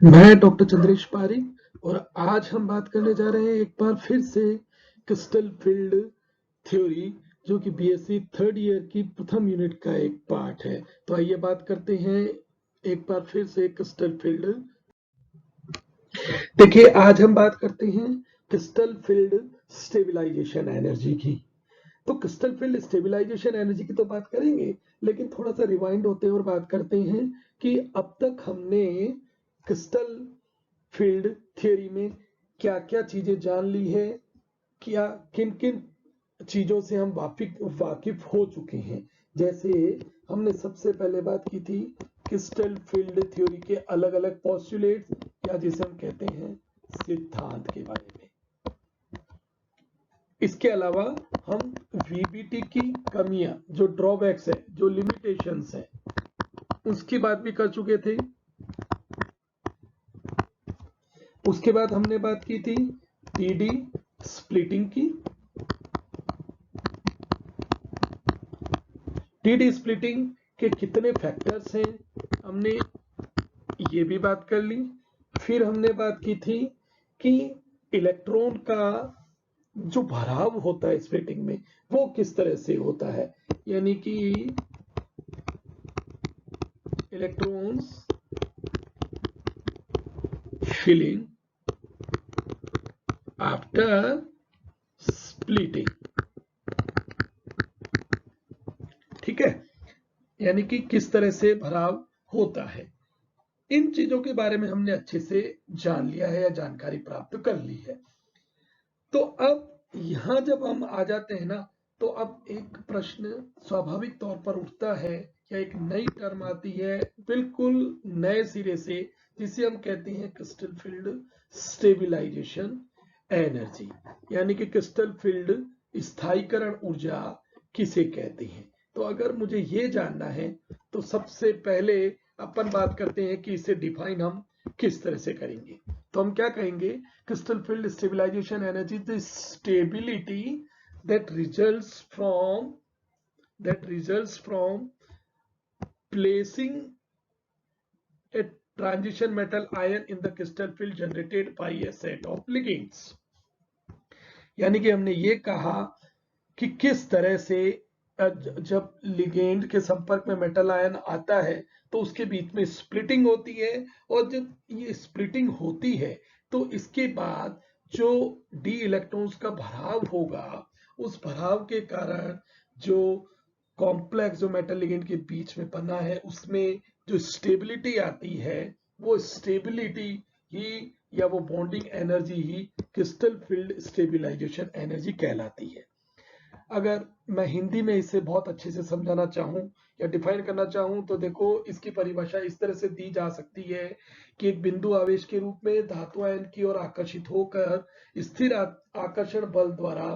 मैं डॉक्टर चंद्रेश पारिक और आज हम बात करने जा रहे हैं एक बार फिर से क्रिस्टल फील्ड थ्योरी, जो कि बीएससी थर्ड ईयर की प्रथम यूनिट का एक पार्ट है। तो आइए बात करते हैं एक बार फिर से क्रिस्टल फील्ड। देखिए, आज हम बात करते हैं क्रिस्टल फील्ड स्टेबलाइजेशन एनर्जी की। तो क्रिस्टल फील्ड स्टेबलाइजेशन एनर्जी की तो बात करेंगे, लेकिन थोड़ा सा रिवाइंड होते हैं और बात करते हैं कि अब तक हमने क्रिस्टल फील्ड थ्योरी में क्या क्या चीजें जान ली है, क्या किन किन चीजों से हम वाकिफ हो चुके हैं। जैसे हमने सबसे पहले बात की थी क्रिस्टल फील्ड थ्योरी के अलग अलग पोस्टुलेट्स, या जिसे हम कहते हैं सिद्धांत के बारे में। इसके अलावा हम वीबीटी की कमियां, जो ड्रॉबैक्स है, जो लिमिटेशंस है, उसकी बात भी कर चुके थे। उसके बाद हमने बात की थी टीडी स्प्लिटिंग की। टीडी स्प्लिटिंग के कितने फैक्टर्स हैं, हमने ये भी बात कर ली। फिर हमने बात की थी कि इलेक्ट्रॉन का जो भराव होता है स्प्लिटिंग में, वो किस तरह से होता है, यानी कि इलेक्ट्रॉन्स फिलिंग आफ्टर स्प्लिटिंग। ठीक है, यानी कि किस तरह से भराव होता है। इन चीजों के बारे में हमने अच्छे से जान लिया है या जानकारी प्राप्त कर ली है। तो अब यहां जब हम आ जाते हैं ना, तो अब एक प्रश्न स्वाभाविक तौर पर उठता है, या एक नई टर्म आती है बिल्कुल नए सिरे से, जिसे हम कहते हैं क्रिस्टल फील्ड स्टेबलाइजेशन एनर्जी, यानी कि क्रिस्टल फील्ड स्थायीकरण ऊर्जा किसे कहते हैं। तो अगर मुझे ये जानना है, तो सबसे पहले अपन बात करते हैं कि इसे डिफाइन हम किस तरह से करेंगे। तो हम क्या कहेंगे, crystal field stabilisation energy the stability that results from placing a transition metal ion in the crystal field generated by a set of ligands। यानी कि हमने ये कहा कि किस तरह से जब लिगेंड के संपर्क में मेटल आयन आता है, तो उसके बीच में स्प्लिटिंग होती है, और जब ये स्प्लिटिंग होती है, तो इसके बाद जो डी इलेक्ट्रॉन्स का भराव होगा, उस भराव के कारण जो कॉम्प्लेक्स जो मेटल लिगेंड के बीच में बना है, उसमें जो स्टेबिलिटी आती है, वो स्टेबिलिटी ही या वो बॉन्डिंग एनर्जी ही क्रिस्टल फील्ड स्टेबलाइजेशन एनर्जी कहलाती है। अगर मैं हिंदी में इसे बहुत अच्छे से समझाना चाहूं या डिफाइन करना चाहूं, तो देखो, इसकी परिभाषा इस तरह से दी जा सकती है कि एक बिंदु आवेश के रूप में धातु आयन की ओर आकर्षित होकर स्थिर आकर्षण बल द्वारा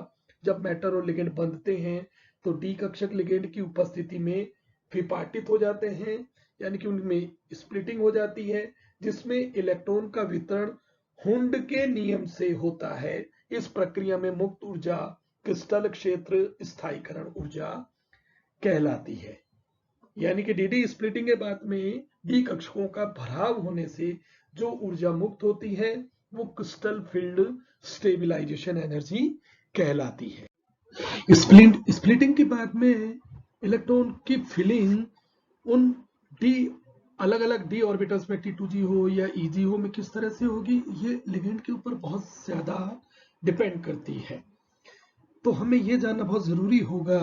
जब मेटल और लिगेंड बंधते हैं, तो डी कक्षक लिगेंड की उपस्थिति में विपाटित हो जाते हैं, यानी कि उनमें स्प्लिटिंग हो जाती है, जिसमें इलेक्ट्रॉन का वितरण हुंड के नियम से होता है। इस प्रक्रिया में मुक्त ऊर्जा क्रिस्टल क्षेत्र स्थायीकरण ऊर्जा कहलाती है। यानी कि डीडी स्प्लिटिंग के बाद में डी कक्षकों का भराव होने से जो ऊर्जा मुक्त होती है, वो क्रिस्टल फील्ड स्टेबलाइजेशन एनर्जी कहलाती है। स्प्लिटिंग के बाद में इलेक्ट्रॉन की फिलिंग उन डी अलग अलग डी ऑर्बिटल्स में T2G हो या EG हो में किस तरह से होगी, ये लिगेंड के ऊपर बहुत ज्यादा डिपेंड करती है। तो हमें ये जानना बहुत जरूरी होगा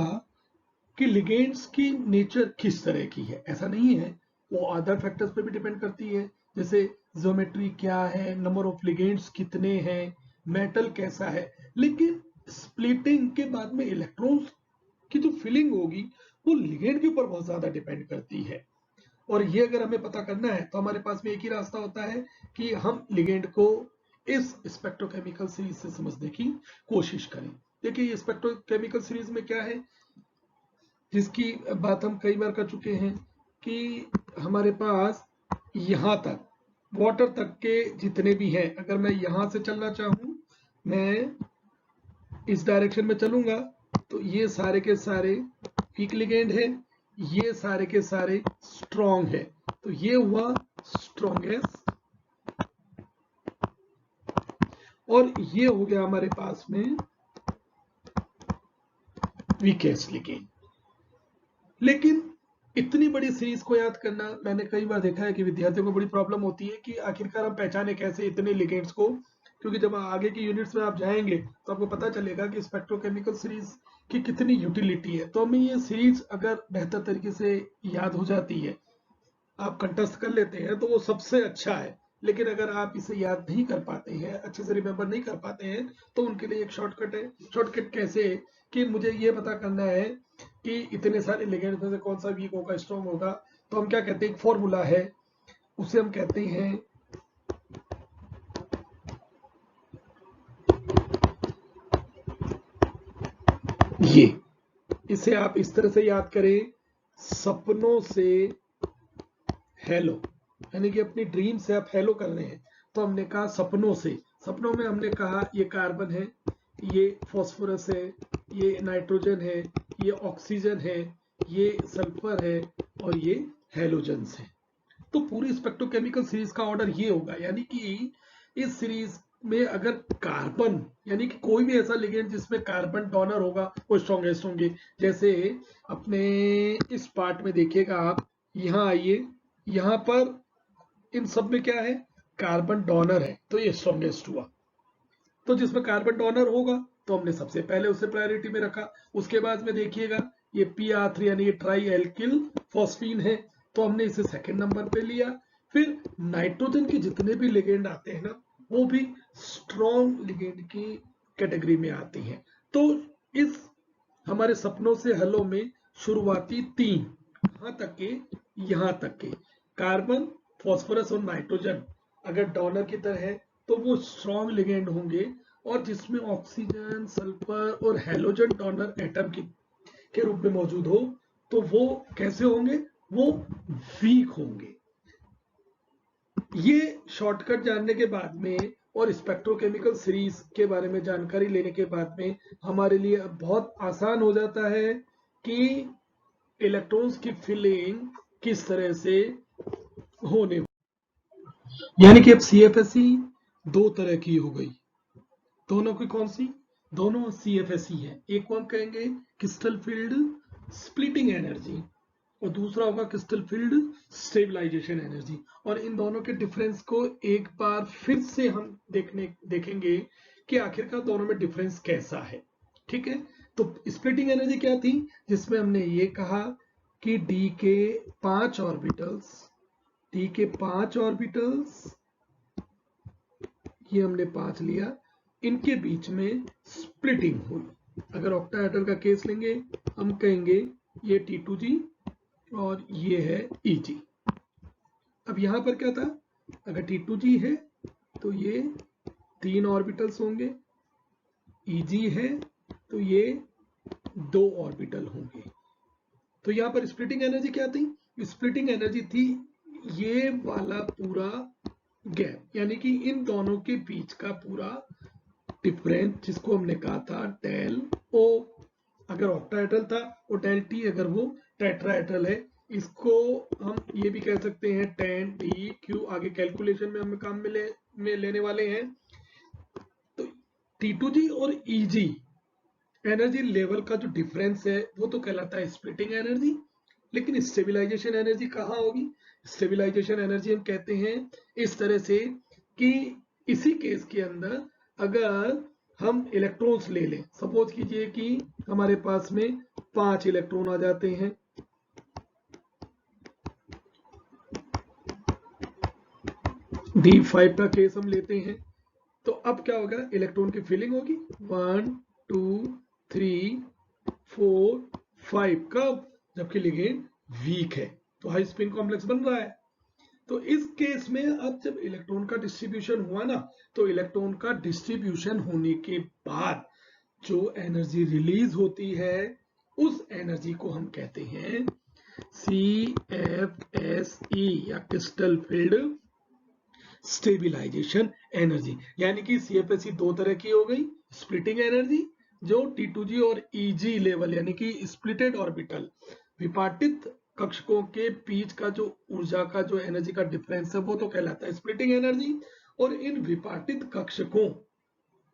कि लिगेंड्स की नेचर किस तरह की है। ऐसा नहीं है, वो अदर फैक्टर्स पे भी डिपेंड करती है, जैसे ज्योमेट्री क्या है, नंबर ऑफ लिगेंड्स कितने हैं, मेटल कैसा है। लेकिन स्प्लिटिंग के बाद में इलेक्ट्रॉन्स की जो फिलिंग होगी, वो लिगेंड के ऊपर बहुत ज्यादा डिपेंड करती है। और ये अगर हमें पता करना है, तो हमारे पास में एक ही रास्ता होता है कि हम लिगेंड को इस स्पेक्ट्रोकेमिकल सीरीज से समझने की कोशिश करें। देखिए, ये स्पेक्ट्रोकेमिकल सीरीज में क्या है, जिसकी बात हम कई बार कर चुके हैं, कि हमारे पास यहां तक वाटर तक के जितने भी हैं, अगर मैं यहां से चलना चाहूं, मैं इस डायरेक्शन में चलूंगा, तो ये सारे के सारे वीक लिगेंड है, ये सारे के सारे स्ट्रॉन्ग है। तो ये हुआ स्ट्रॉन्गेस्ट और ये हो गया हमारे पास में वीकेस्ट लिगेंड। लेकिन इतनी बड़ी सीरीज को याद करना, मैंने कई बार देखा है कि विद्यार्थियों को बड़ी प्रॉब्लम होती है कि आखिरकार हम पहचाने कैसे इतने लिगेंड्स को, क्योंकि जब आगे की यूनिट्स में आप जाएंगे तो आपको पता चलेगा कि स्पेक्ट्रोकेमिकल सीरीज की कितनी यूटिलिटी है। तो हमें ये सीरीज अगर बेहतर तरीके से याद हो जाती है, आप कंटेस्ट कर लेते हैं, तो वो सबसे अच्छा है। लेकिन अगर आप इसे याद नहीं कर पाते हैं, अच्छे से रिमेम्बर नहीं कर पाते हैं, तो उनके लिए एक शॉर्टकट है। शॉर्टकट कैसे? कि मुझे ये पता करना है कि इतने सारे लिगेंड्स में से कौन सा वीक होगा, स्ट्रॉन्ग होगा। तो हम क्या कहते हैं, एक फॉर्मूला है, उसे हम कहते हैं ये। इसे आप इस तरह से याद करें, सपनों से हेलो, यानी कि अपनी ड्रीम से आप हेलो कर रहे हैं। तो हमने कहा सपनों से, सपनों में हमने कहा ये कार्बन है, ये फास्फोरस है, ये नाइट्रोजन है, ये ऑक्सीजन है, ये सल्फर है और ये हैलोजन्स है। तो पूरी स्पेक्ट्रोकेमिकल सीरीज का ऑर्डर ये होगा, यानी कि इस सीरीज में अगर कार्बन, यानी कि कोई भी ऐसा लिगेंड जिसमें कार्बन डोनर होगा, वो स्ट्रॉन्गेस्ट होंगे। जैसे अपने इस पार्ट में देखिएगा आप, यहां आइए, यहां पर इन सब में क्या है, कार्बन डोनर है, तो ये स्ट्रॉन्गेस्ट हुआ। तो जिसमें कार्बन डोनर होगा तो हमने सबसे पहले उसे प्रायोरिटी में रखा। उसके बाद में देखिएगा ये PR3 यानी ये ट्राई एल्किल फॉस्फीन है, तो हमने इसे सेकंड नंबर पे लिया। फिर नाइट्रोजन के जितने भी लिगेंड आते हैं ना, वो भी स्ट्रॉन्ग लिगेंड की कैटेगरी में आते हैं। तो इस हमारे सपनों से हलों में शुरुआती तीन, यहां तक के कार्बन, फास्फोरस और नाइट्रोजन अगर डोनर की तरह है तो वो स्ट्रॉन्ग लिगेंड होंगे। और जिसमें ऑक्सीजन, सल्फर और हैलोजन डोनर एटम के रूप में मौजूद हो, तो वो कैसे होंगे, वो वीक होंगे। ये शॉर्टकट जानने के बाद में और स्पेक्ट्रोकेमिकल सीरीज के बारे में जानकारी लेने के बाद में हमारे लिए बहुत आसान हो जाता है कि इलेक्ट्रॉन्स की फिलिंग किस तरह से होने। यानी कि अब CFSE दो तरह की हो गई। दोनों की कौन सी? दोनों CFSE है। एक को हम कहेंगे क्रिस्टल फील्ड स्प्लिटिंग एनर्जी और दूसरा होगा क्रिस्टल फील्ड स्टेबलाइजेशन एनर्जी। और इन दोनों के डिफरेंस को एक बार फिर से हम देखेंगे कि आखिरकार दोनों में डिफरेंस कैसा है। ठीक है, तो स्प्लिटिंग एनर्जी क्या थी, जिसमें हमने ये कहा कि डी के 5 ऑर्बिटल्स, ये हमने 5 लिया, इनके बीच में स्प्लिटिंग हुई। अगर ऑक्टाहेड्रल का केस लेंगे, हम कहेंगे ये T2G और ये है EG। अब यहां पर क्या था, अगर T2G है तो ये 3 ऑर्बिटल्स होंगे, EG है तो ये 2 ऑर्बिटल होंगे। तो यहां पर स्प्लिटिंग एनर्जी क्या थी? स्प्लिटिंग एनर्जी थी ये वाला पूरा गैप, यानी कि इन दोनों के बीच का पूरा डिफरेंस, जिसको हमने कहा था डेल ओ अगर ऑक्टाहेड्रल था, और डेल टी अगर वो टेट्राहेड्रल है। इसको हम ये भी कह सकते हैं tan dq, आगे कैलकुलेशन में हम काम में लेने वाले हैं। तो T2G और EG एनर्जी लेवल का जो डिफरेंस है वो तो कहलाता है स्प्लिटिंग एनर्जी। लेकिन स्टेबलाइजेशन एनर्जी कहाँ होगी? स्टेबलाइजेशन एनर्जी हम कहते हैं इस तरह से कि इसी केस के अंदर अगर हम इलेक्ट्रॉन्स ले लें, सपोज कीजिए कि हमारे पास में 5 इलेक्ट्रॉन आ जाते हैं, D5 का केस हम लेते हैं, तो अब क्या होगा, इलेक्ट्रॉन की फिलिंग होगी 1 2 3 4 5, कब? जबकि लिगेंड वीक है, तो हाई स्पिन कॉम्प्लेक्स बन रहा है। तो इस केस में अब जब इलेक्ट्रॉन का डिस्ट्रीब्यूशन हुआ ना, तो इलेक्ट्रॉन का डिस्ट्रीब्यूशन होने के बाद जो एनर्जी रिलीज होती है, उस एनर्जी को हम कहते हैं CFSE या क्रिस्टल फील्ड स्टेबलाइजेशन एनर्जी। यानी कि CFSE दो तरह की हो गई, स्प्लिटिंग एनर्जी जो T2G और EG लेवल, यानी कि स्प्लिटेड ऑर्बिटल, विपाटित कक्षकों के बीच का जो ऊर्जा का जो एनर्जी का डिफरेंस है वो तो कहलाता है स्प्लिटिंग एनर्जी। और इन विपाटित कक्षकों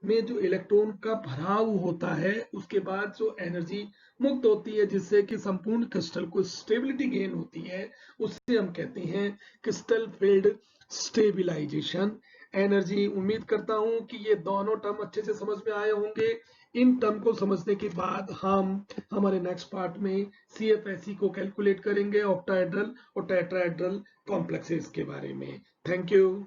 में जो इलेक्ट्रॉन का भराव होता है उसके बाद जो एनर्जी मुक्त होती है जिससे कि संपूर्ण क्रिस्टल को स्टेबिलिटी गेन होती है, उससे हम कहते हैं क्रिस्टल फील्ड स्टेबिलाईजेशन एनर्जी। उम्मीद करता हूं कि ये दोनों टर्म अच्छे से समझ में आए होंगे। इन टर्म को समझने के बाद हम हमारे नेक्स्ट पार्ट में CFSE को कैलकुलेट करेंगे, ऑक्टाहेड्रल और टेट्राहेड्रल कॉम्प्लेक्सेस के बारे में। Thank you.